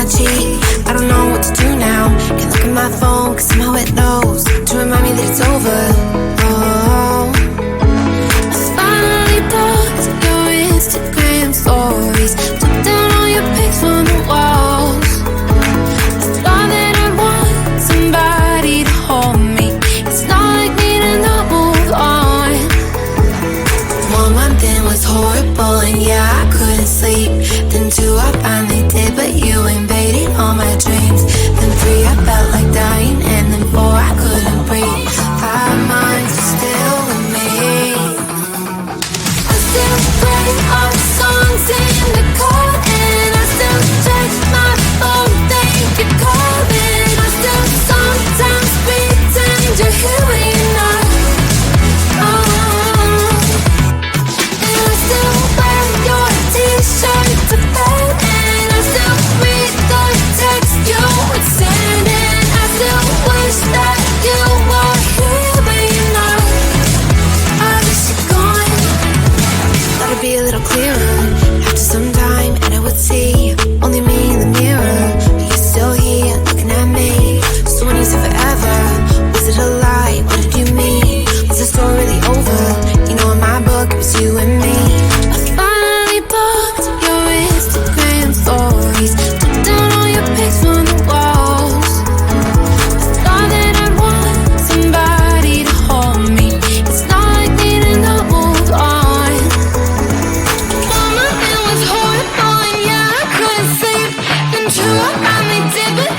cheek. I don't know what to do now. Can't look at my phone, cause somehow it knows to remind me that it's over. Oh, I finally blocked your Instagram stories, took down all your pics on the walls. I thought that I want somebody to hold me. It's not like me to not move on. 1 month in was horrible, and yeah, I couldn't sleep. Then 2, I finally did, but you invaded all my dreams. Then 3, I felt like dying, and then 4, I couldn't breathe. 5 months, you're still with me. I still play all the songs in the car, and I still check my phone, think you're calling. I still sometimes pretend you're here when you're not. And I still wear your t-shirt to bed, and I still read the text you would send, and I still wish that you were here when you're not. I wish you're gone. Thought it'd be a little clearer after some time, and I would see only me in the mirror, but you're still here looking at me. So when you said forever, was it a lie? What did you mean? Was the story really over? You know, in my book it was you and me. I finally blocked your Instagram stories, took down all your pics from the walls. I thought that I'd want somebody to hold me. It's not like me to not move on. Mama, it was horrible, and yeah, I couldn't sleep. Then 2, I finally did, but